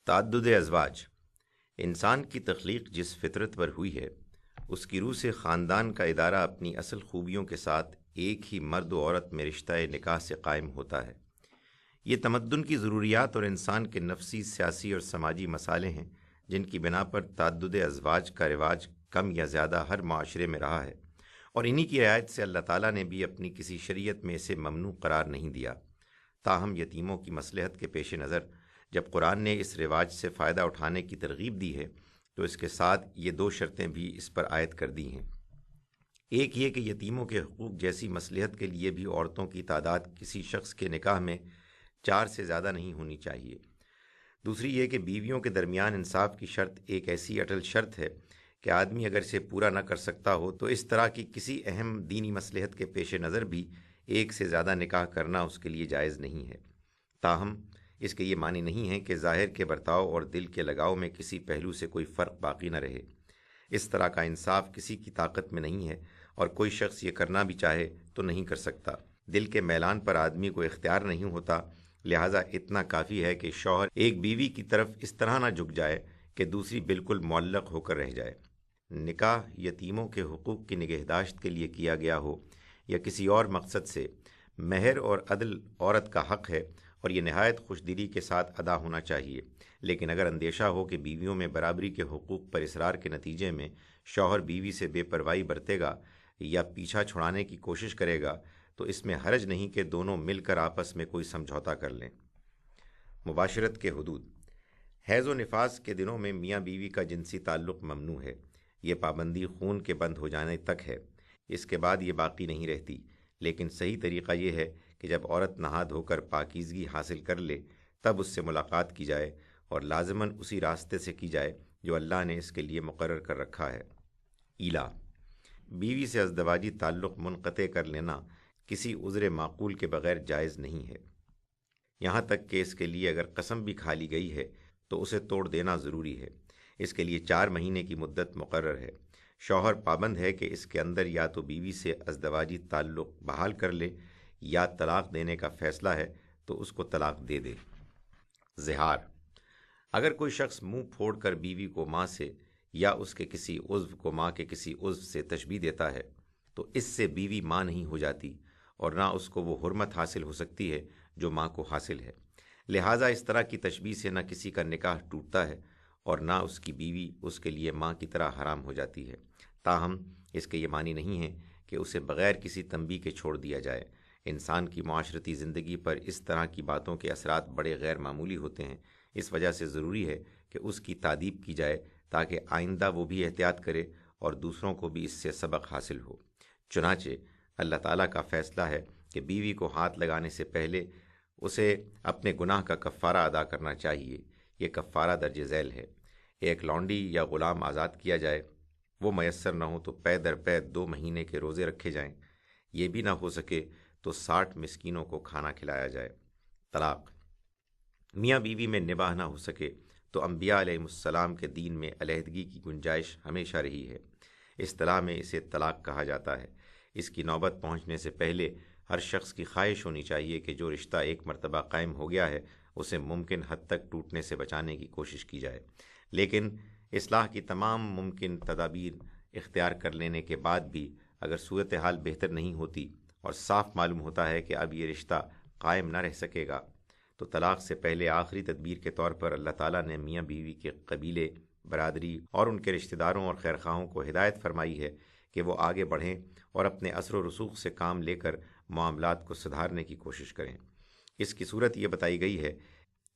تعدد ازواج انسان کی تخلیق جس فطرت پر ہوئی ہے اس کی روح سے خاندان کا ادارہ اپنی اصل خوبیوں کے ساتھ ایک ہی مرد و عورت میں رشتہ نکاح سے قائم ہوتا ہے۔ یہ تمدن کی ضروریات اور انسان کے نفسی، سیاسی اور سماجی مسائل ہیں جن کی بنا پر تعدد ازواج کا رواج کم یا زیادہ ہر معاشرے میں رہا ہے، اور انہی کی رعایت سے اللہ تعالیٰ نے بھی اپنی کسی شریعت میں اسے ممنوع قرار نہیں دیا۔ تاہم یتیموں کی مصلحت کے پیش نظر جب قرآن نے اس رواج سے فائدہ اٹھانے کی ترغیب دی ہے تو اس کے ساتھ یہ دو شرطیں بھی اس پر عائد کر دی ہیں۔ ایک یہ کہ یتیموں کے حقوق جیسی مصلحت کے لیے بھی عورتوں کی تعداد کسی شخص کے نکاح میں 4 سے زیادہ نہیں ہونی چاہیے۔ دوسری یہ کہ بیویوں کے درمیان انصاف کی شرط ایک ایسی اٹل شرط ہے کہ آدمی اگر اسے پورا نہ کر سکتا ہو تو اس طرح کی کسی اہم دینی مصلحت کے پیش نظر بھی ایک سے زیادہ نکاح کرنا اس کے لیے جائز نہیں ہے۔ تاہم اس کے یہ معنی نہیں ہے کہ ظاہر کے برتاؤ اور دل کے لگاؤ میں کسی پہلو سے کوئی فرق باقی نہ رہے۔ اس طرح کا انصاف کسی کی طاقت میں نہیں ہے، اور کوئی شخص یہ کرنا بھی چاہے تو نہیں کر سکتا۔ دل کے میلان پر آدمی کو اختیار نہیں ہوتا، لہٰذا اتنا کافی ہے کہ شوہر ایک بیوی کی طرف اس طرح نہ جھک جائے کہ دوسری بالکل معلق ہو کر رہ جائے۔ نکاح یتیموں کے حقوق کی نگہداشت کے لیے کیا گیا ہو یا کسی اور مقصد سے، مہر اور عدل عورت کا حق ہے اور یہ نہایت خوش دلی کے ساتھ ادا ہونا چاہیے، لیکن اگر اندیشہ ہو کہ بیویوں میں برابری کے حقوق پر اصرار کے نتیجے میں شوہر بیوی سے بے پرواہی برتے گا یا پیچھا چھڑانے کی کوشش کرے گا تو اس میں حرج نہیں کہ دونوں مل کر آپس میں کوئی سمجھوتا کر لیں۔ مباشرت کے حدود۔ حیض و نفاس کے دنوں میں میاں بیوی کا جنسی تعلق ممنوع ہے۔ یہ پابندی خون کے بند ہو جانے تک ہے، اس کے بعد یہ باقی نہیں رہتی، لیکن صحیح طریقہ یہ ہے کہ جب عورت نہا دھو کر پاکیزگی حاصل کر لے تب اس سے ملاقات کی جائے، اور لازماً اسی راستے سے کی جائے جو اللہ نے اس کے لیے مقرر کر رکھا ہے۔ ایلا، بیوی سے ازدواجی تعلق منقطع کر لینا کسی عذر معقول کے بغیر جائز نہیں ہے، یہاں تک کہ اس کے لیے اگر قسم بھی کھا لی گئی ہے تو اسے توڑ دینا ضروری ہے۔ اس کے لیے 4 مہینے کی مدت مقرر ہے۔ شوہر پابند ہے کہ اس کے اندر یا تو بیوی سے ازدواجی تعلق بحال کر لے یا طلاق دینے کا فیصلہ ہے تو اس کو طلاق دے دے۔ زہار، اگر کوئی شخص منہ پھوڑ کر بیوی کو ماں سے یا اس کے کسی عضو کو ماں کے کسی عضو سے تشبیہ دیتا ہے تو اس سے بیوی ماں نہیں ہو جاتی، اور نہ اس کو وہ حرمت حاصل ہو سکتی ہے جو ماں کو حاصل ہے۔ لہٰذا اس طرح کی تشبیہ سے نہ کسی کا نکاح ٹوٹتا ہے اور نہ اس کی بیوی اس کے لیے ماں کی طرح حرام ہو جاتی ہے۔ تاہم اس کے یہ معنی نہیں ہے کہ اسے بغیر کسی تنبیہ کے چھوڑ دیا جائے۔ انسان کی معاشرتی زندگی پر اس طرح کی باتوں کے اثرات بڑے غیر معمولی ہوتے ہیں، اس وجہ سے ضروری ہے کہ اس کی تادیب کی جائے تاکہ آئندہ وہ بھی احتیاط کرے اور دوسروں کو بھی اس سے سبق حاصل ہو۔ چنانچہ اللہ تعالیٰ کا فیصلہ ہے کہ بیوی کو ہاتھ لگانے سے پہلے اسے اپنے گناہ کا کفارہ ادا کرنا چاہیے۔ یہ کفارہ درج ذیل ہے۔ ایک لونڈی یا غلام آزاد کیا جائے، وہ میسر نہ ہو تو پے در پے 2 مہینے کے روزے رکھے جائیں، یہ بھی نہ ہو سکے تو 60 مسکینوں کو کھانا کھلایا جائے۔ طلاق، میاں بیوی میں نباہ نہ ہو سکے تو انبیاء علیہ السلام کے دین میں علیحدگی کی گنجائش ہمیشہ رہی ہے۔ اصطلاح میں اسے طلاق کہا جاتا ہے۔ اس کی نوبت پہنچنے سے پہلے ہر شخص کی خواہش ہونی چاہیے کہ جو رشتہ ایک مرتبہ قائم ہو گیا ہے اسے ممکن حد تک ٹوٹنے سے بچانے کی کوشش کی جائے، لیکن اصلاح کی تمام ممکن تدابیر اختیار کر لینے کے بعد بھی اگر صورتحال بہتر نہیں ہوتی اور صاف معلوم ہوتا ہے کہ اب یہ رشتہ قائم نہ رہ سکے گا تو طلاق سے پہلے آخری تدبیر کے طور پر اللہ تعالیٰ نے میاں بیوی کے قبیلے، برادری اور ان کے رشتہ داروں اور خیرخواہوں کو ہدایت فرمائی ہے کہ وہ آگے بڑھیں اور اپنے اثر و رسوخ سے کام لے کر معاملات کو سدھارنے کی کوشش کریں۔ اس کی صورت یہ بتائی گئی ہے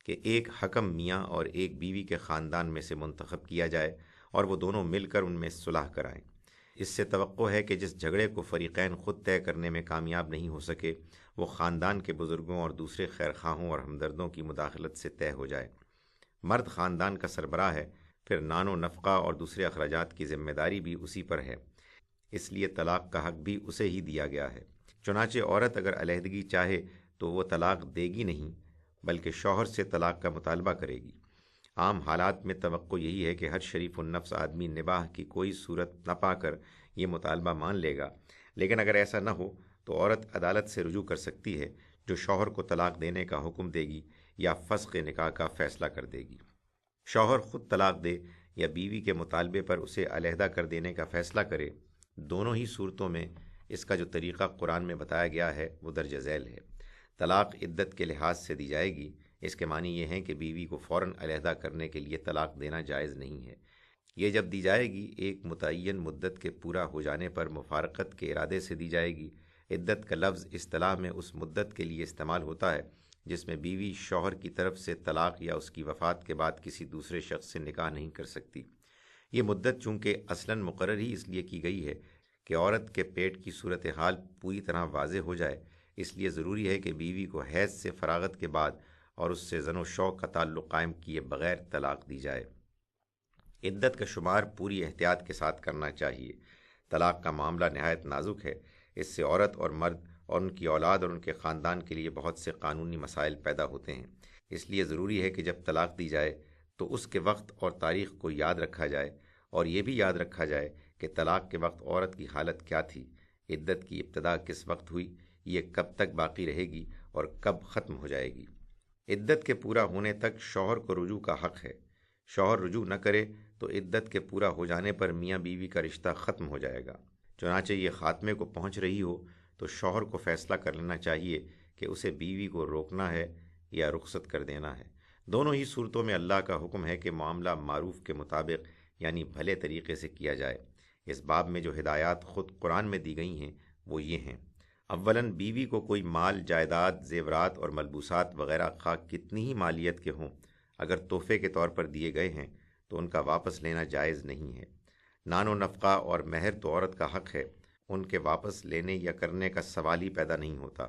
کہ ایک حکم میاں اور ایک بیوی کے خاندان میں سے منتخب کیا جائے اور وہ دونوں مل کر ان میں صلح کرائیں۔ اس سے توقع ہے کہ جس جھگڑے کو فریقین خود طے کرنے میں کامیاب نہیں ہو سکے وہ خاندان کے بزرگوں اور دوسرے خیرخواہوں اور ہمدردوں کی مداخلت سے طے ہو جائے۔ مرد خاندان کا سربراہ ہے، پھر نان و نفقہ اور دوسرے اخراجات کی ذمہ داری بھی اسی پر ہے، اس لیے طلاق کا حق بھی اسے ہی دیا گیا ہے۔ چنانچہ عورت اگر علیحدگی چاہے تو وہ طلاق دے گی نہیں بلکہ شوہر سے طلاق کا مطالبہ کرے گی۔ عام حالات میں توقع یہی ہے کہ ہر شریف النفس آدمی نباہ کی کوئی صورت نہ پا کر یہ مطالبہ مان لے گا، لیکن اگر ایسا نہ ہو تو عورت عدالت سے رجوع کر سکتی ہے جو شوہر کو طلاق دینے کا حکم دے گی یا فسخ نکاح کا فیصلہ کر دے گی۔ شوہر خود طلاق دے یا بیوی کے مطالبے پر اسے علیحدہ کر دینے کا فیصلہ کرے، دونوں ہی صورتوں میں اس کا جو طریقہ قرآن میں بتایا گیا ہے وہ درج ذیل ہے۔ طلاق عدت کے لحاظ سے دی جائے گی، اس کے معنی یہ ہیں کہ بیوی کو فوراً علیحدہ کرنے کے لیے طلاق دینا جائز نہیں ہے۔ یہ جب دی جائے گی ایک متعین مدت کے پورا ہو جانے پر مفارقت کے ارادے سے دی جائے گی۔ عدت کا لفظ اصطلاح میں اس مدت کے لیے استعمال ہوتا ہے جس میں بیوی شوہر کی طرف سے طلاق یا اس کی وفات کے بعد کسی دوسرے شخص سے نکاح نہیں کر سکتی۔ یہ مدت چونکہ اصلاً مقرر ہی اس لیے کی گئی ہے کہ عورت کے پیٹ کی صورتحال پوری طرح واضح ہو جائے، اس لیے ضروری ہے کہ بیوی کو حیض سے فراغت کے بعد اور اس سے زن و شوق کا تعلق قائم کیے بغیر طلاق دی جائے۔ عدت کا شمار پوری احتیاط کے ساتھ کرنا چاہیے۔ طلاق کا معاملہ نہایت نازک ہے، اس سے عورت اور مرد اور ان کی اولاد اور ان کے خاندان کے لیے بہت سے قانونی مسائل پیدا ہوتے ہیں۔ اس لیے ضروری ہے کہ جب طلاق دی جائے تو اس کے وقت اور تاریخ کو یاد رکھا جائے، اور یہ بھی یاد رکھا جائے کہ طلاق کے وقت عورت کی حالت کیا تھی، عدت کی ابتدا کس وقت ہوئی، یہ کب تک باقی رہے گی اور کب ختم ہو جائے گی۔ عدت کے پورا ہونے تک شوہر کو رجوع کا حق ہے۔ شوہر رجوع نہ کرے تو عدت کے پورا ہو جانے پر میاں بیوی کا رشتہ ختم ہو جائے گا۔ چنانچہ یہ خاتمے کو پہنچ رہی ہو تو شوہر کو فیصلہ کر لینا چاہیے کہ اسے بیوی کو روکنا ہے یا رخصت کر دینا ہے۔ دونوں ہی صورتوں میں اللہ کا حکم ہے کہ معاملہ معروف کے مطابق یعنی بھلے طریقے سے کیا جائے۔ اس باب میں جو ہدایات خود قرآن میں دی گئی ہیں وہ یہ ہیں: اولاً بیوی کو کوئی مال، جائیداد، زیورات اور ملبوسات وغیرہ خواہ کتنی ہی مالیت کے ہوں، اگر تحفے کے طور پر دیے گئے ہیں تو ان کا واپس لینا جائز نہیں ہے۔ نان و نفقہ اور مہر تو عورت کا حق ہے، ان کے واپس لینے یا کرنے کا سوال ہی پیدا نہیں ہوتا۔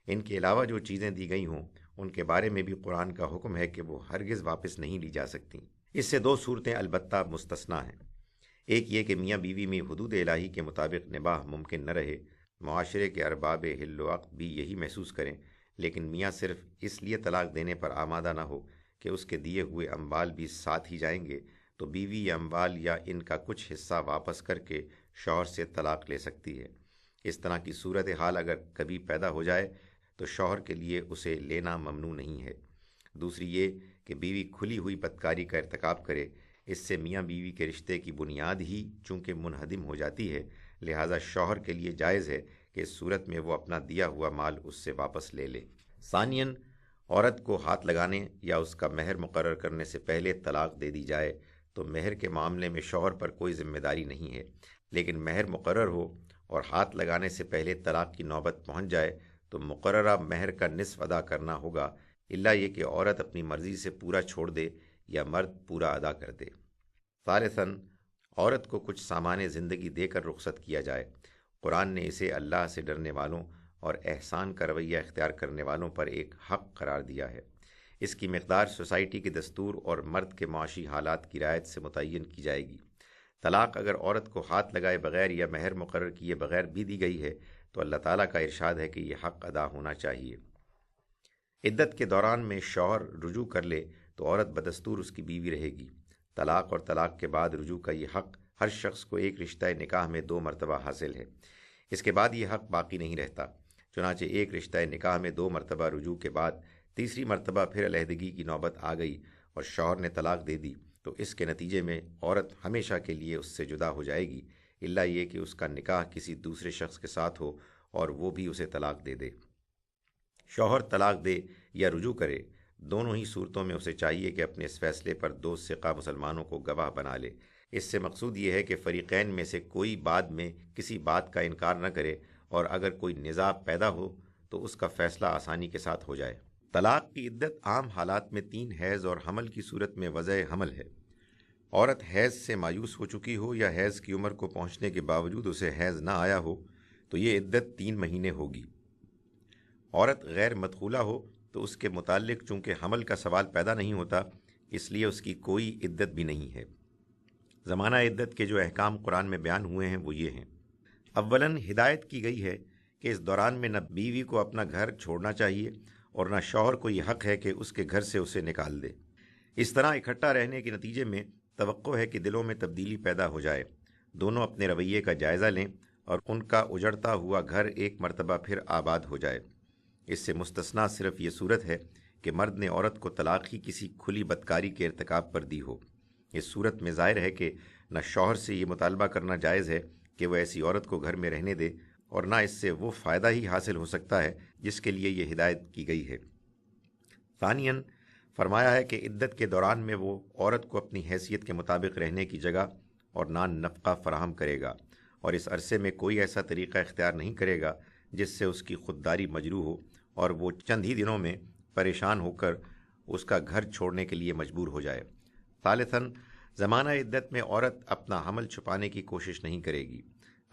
ان کے علاوہ جو چیزیں دی گئی ہوں ان کے بارے میں بھی قرآن کا حکم ہے کہ وہ ہرگز واپس نہیں لی جا سکتی۔ اس سے دو صورتیں البتہ مستثنیٰ ہیں۔ ایک یہ کہ میاں بیوی میں حدود الہی کے مطابق نباہ ممکن نہ رہے، معاشرے کے ارباب حل و عقد بھی یہی محسوس کریں، لیکن میاں صرف اس لیے طلاق دینے پر آمادہ نہ ہو کہ اس کے دیے ہوئے اموال بھی ساتھ ہی جائیں گے، تو بیوی یہ اموال یا ان کا کچھ حصہ واپس کر کے شوہر سے طلاق لے سکتی ہے۔ اس طرح کی صورتحال اگر کبھی پیدا ہو جائے تو شوہر کے لیے اسے لینا ممنوع نہیں ہے۔ دوسری یہ کہ بیوی کھلی ہوئی بدکاری کا ارتکاب کرے، اس سے میاں بیوی کے رشتے کی بنیاد ہی چونکہ منہدم ہو جاتی ہے، لہٰذا شوہر کے لیے جائز ہے کہ اس صورت میں وہ اپنا دیا ہوا مال اس سے واپس لے لے۔ ثانیاً، عورت کو ہاتھ لگانے یا اس کا مہر مقرر کرنے سے پہلے طلاق دے دی جائے تو مہر کے معاملے میں شوہر پر کوئی ذمہ داری نہیں ہے، لیکن مہر مقرر ہو اور ہاتھ لگانے سے پہلے طلاق کی نوبت پہنچ جائے تو مقررہ مہر کا نصف ادا کرنا ہوگا، الا یہ کہ عورت اپنی مرضی سے پورا چھوڑ دے یا مرد پورا ادا کر دے۔ ثالثاً، عورت کو کچھ سامان زندگی دے کر رخصت کیا جائے۔ قرآن نے اسے اللہ سے ڈرنے والوں اور احسان کا رویہ اختیار کرنے والوں پر ایک حق قرار دیا ہے۔ اس کی مقدار سوسائٹی کے دستور اور مرد کے معاشی حالات کی رعایت سے متعین کی جائے گی۔ طلاق اگر عورت کو ہاتھ لگائے بغیر یا مہر مقرر کیے بغیر بھی دی گئی ہے تو اللہ تعالیٰ کا ارشاد ہے کہ یہ حق ادا ہونا چاہیے۔ عدت کے دوران میں شوہر رجوع کر لے تو عورت بدستور اس کی بیوی رہے گی۔ طلاق اور طلاق کے بعد رجوع کا یہ حق ہر شخص کو ایک رشتہ نکاح میں 2 مرتبہ حاصل ہے۔ اس کے بعد یہ حق باقی نہیں رہتا۔ چنانچہ ایک رشتہ نکاح میں 2 مرتبہ رجوع کے بعد تیسری مرتبہ پھر علیحدگی کی نوبت آ گئی اور شوہر نے طلاق دے دی تو اس کے نتیجے میں عورت ہمیشہ کے لیے اس سے جدا ہو جائے گی، الا یہ کہ اس کا نکاح کسی دوسرے شخص کے ساتھ ہو اور وہ بھی اسے طلاق دے دے۔ شوہر طلاق دے یا رجوع کرے، دونوں ہی صورتوں میں اسے چاہیے کہ اپنے اس فیصلے پر 2 ثقہ مسلمانوں کو گواہ بنا لے۔ اس سے مقصود یہ ہے کہ فریقین میں سے کوئی بعد میں کسی بات کا انکار نہ کرے، اور اگر کوئی نزاع پیدا ہو تو اس کا فیصلہ آسانی کے ساتھ ہو جائے۔ طلاق کی عدت عام حالات میں 3 حیض اور حمل کی صورت میں وضع حمل ہے۔ عورت حیض سے مایوس ہو چکی ہو یا حیض کی عمر کو پہنچنے کے باوجود اسے حیض نہ آیا ہو تو یہ عدت 3 مہینے ہوگی۔ عورت غیر مدخولہ ہو تو اس کے متعلق چونکہ حمل کا سوال پیدا نہیں ہوتا، اس لیے اس کی کوئی عدت بھی نہیں ہے۔ زمانہ عدت کے جو احکام قرآن میں بیان ہوئے ہیں وہ یہ ہیں: اولاً ہدایت کی گئی ہے کہ اس دوران میں نہ بیوی کو اپنا گھر چھوڑنا چاہیے اور نہ شوہر کو یہ حق ہے کہ اس کے گھر سے اسے نکال دے۔ اس طرح اکٹھا رہنے کے نتیجے میں توقع ہے کہ دلوں میں تبدیلی پیدا ہو جائے، دونوں اپنے رویے کا جائزہ لیں اور ان کا اجڑتا ہوا گھر ایک مرتبہ پھر آباد ہو جائے۔ اس سے مستثنیٰ صرف یہ صورت ہے کہ مرد نے عورت کو طلاق ہی کسی کھلی بدکاری کے ارتکاب پر دی ہو۔ اس صورت میں ظاہر ہے کہ نہ شوہر سے یہ مطالبہ کرنا جائز ہے کہ وہ ایسی عورت کو گھر میں رہنے دے، اور نہ اس سے وہ فائدہ ہی حاصل ہو سکتا ہے جس کے لیے یہ ہدایت کی گئی ہے۔ ثانیاً فرمایا ہے کہ عدت کے دوران میں وہ عورت کو اپنی حیثیت کے مطابق رہنے کی جگہ اور نان نفقہ فراہم کرے گا، اور اس عرصے میں کوئی ایسا طریقہ اختیار نہیں کرے گا جس سے اس کی خودداری مجروح ہو اور وہ چند ہی دنوں میں پریشان ہو کر اس کا گھر چھوڑنے کے لیے مجبور ہو جائے۔ ثالثاً زمانہ عدت میں عورت اپنا حمل چھپانے کی کوشش نہیں کرے گی۔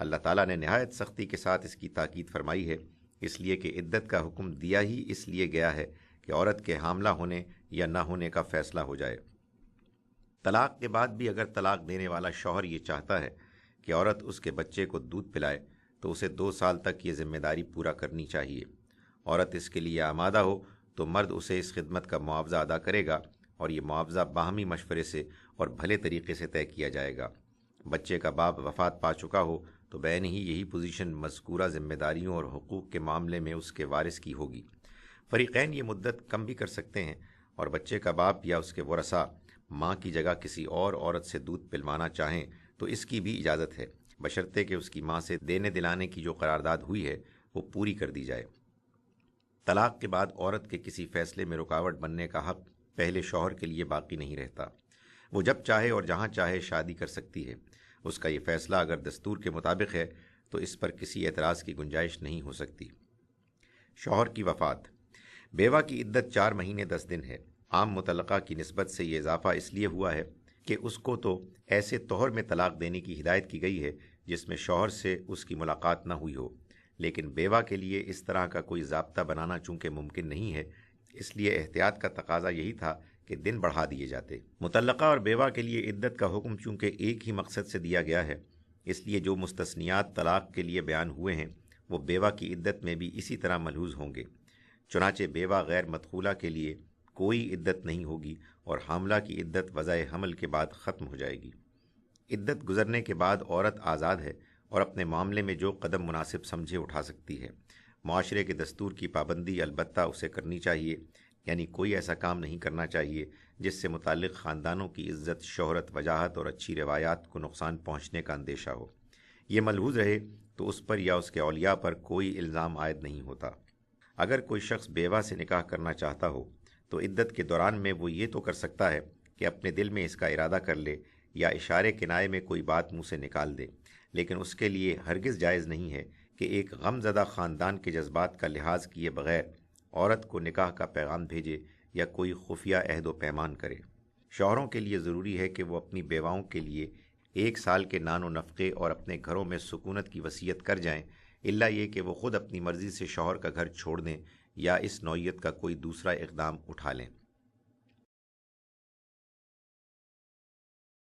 اللہ تعالیٰ نے نہایت سختی کے ساتھ اس کی تاکید فرمائی ہے، اس لیے کہ عدت کا حکم دیا ہی اس لیے گیا ہے کہ عورت کے حاملہ ہونے یا نہ ہونے کا فیصلہ ہو جائے۔ طلاق کے بعد بھی اگر طلاق دینے والا شوہر یہ چاہتا ہے کہ عورت اس کے بچے کو دودھ پلائے تو اسے 2 سال تک یہ ذمہ داری پورا کرنی چاہیے۔ عورت اس کے لیے آمادہ ہو تو مرد اسے اس خدمت کا معاوضہ ادا کرے گا، اور یہ معاوضہ باہمی مشورے سے اور بھلے طریقے سے طے کیا جائے گا۔ بچے کا باپ وفات پا چکا ہو تو بعین ہی یہی پوزیشن مذکورہ ذمہ داریوں اور حقوق کے معاملے میں اس کے وارث کی ہوگی۔ فریقین یہ مدت کم بھی کر سکتے ہیں، اور بچے کا باپ یا اس کے ورثاء ماں کی جگہ کسی اور عورت سے دودھ پلوانا چاہیں تو اس کی بھی اجازت ہے، بشرطے کہ اس کی ماں سے دینے دلانے کی جو قرارداد ہوئی ہے وہ پوری کر دی جائے۔ طلاق کے بعد عورت کے کسی فیصلے میں رکاوٹ بننے کا حق پہلے شوہر کے لیے باقی نہیں رہتا۔ وہ جب چاہے اور جہاں چاہے شادی کر سکتی ہے۔ اس کا یہ فیصلہ اگر دستور کے مطابق ہے تو اس پر کسی اعتراض کی گنجائش نہیں ہو سکتی۔ شوہر کی وفات۔ بیوہ کی عدت 4 مہینے 10 دن ہے۔ عام مطلقہ کی نسبت سے یہ اضافہ اس لیے ہوا ہے کہ اس کو تو ایسے طہر میں طلاق دینے کی ہدایت کی گئی ہے جس میں شوہر سے اس کی ملاقات نہ ہوئی ہو، لیکن بیوہ کے لیے اس طرح کا کوئی ضابطہ بنانا چونکہ ممکن نہیں ہے، اس لیے احتیاط کا تقاضا یہی تھا کہ دن بڑھا دیے جاتے۔ مطلقہ اور بیوہ کے لیے عدت کا حکم چونکہ ایک ہی مقصد سے دیا گیا ہے، اس لیے جو مستثنیات طلاق کے لیے بیان ہوئے ہیں وہ بیوہ کی عدت میں بھی اسی طرح ملحوظ ہوں گے۔ چنانچہ بیوہ غیر مدخولہ کے لیے کوئی عدت نہیں ہوگی، اور حاملہ کی عدت وضع حمل کے بعد ختم ہو جائے گی۔ عدت گزرنے کے بعد عورت آزاد ہے اور اپنے معاملے میں جو قدم مناسب سمجھے اٹھا سکتی ہے۔ معاشرے کے دستور کی پابندی البتہ اسے کرنی چاہیے، یعنی کوئی ایسا کام نہیں کرنا چاہیے جس سے متعلق خاندانوں کی عزت، شہرت، وجاہت اور اچھی روایات کو نقصان پہنچنے کا اندیشہ ہو۔ یہ ملحوظ رہے تو اس پر یا اس کے اولیاء پر کوئی الزام عائد نہیں ہوتا۔ اگر کوئی شخص بیوہ سے نکاح کرنا چاہتا ہو تو عدت کے دوران میں وہ یہ تو کر سکتا ہے کہ اپنے دل میں اس کا ارادہ کر لے یا اشارے کنائے میں کوئی بات منہ سے نکال دے، لیکن اس کے لیے ہرگز جائز نہیں ہے کہ ایک غم زدہ خاندان کے جذبات کا لحاظ کیے بغیر عورت کو نکاح کا پیغام بھیجے یا کوئی خفیہ عہد و پیمان کرے۔ شوہروں کے لیے ضروری ہے کہ وہ اپنی بیواؤں کے لیے 1 سال کے نان و نفقے اور اپنے گھروں میں سکونت کی وصیت کر جائیں، الا یہ کہ وہ خود اپنی مرضی سے شوہر کا گھر چھوڑ دیں یا اس نوعیت کا کوئی دوسرا اقدام اٹھا لیں۔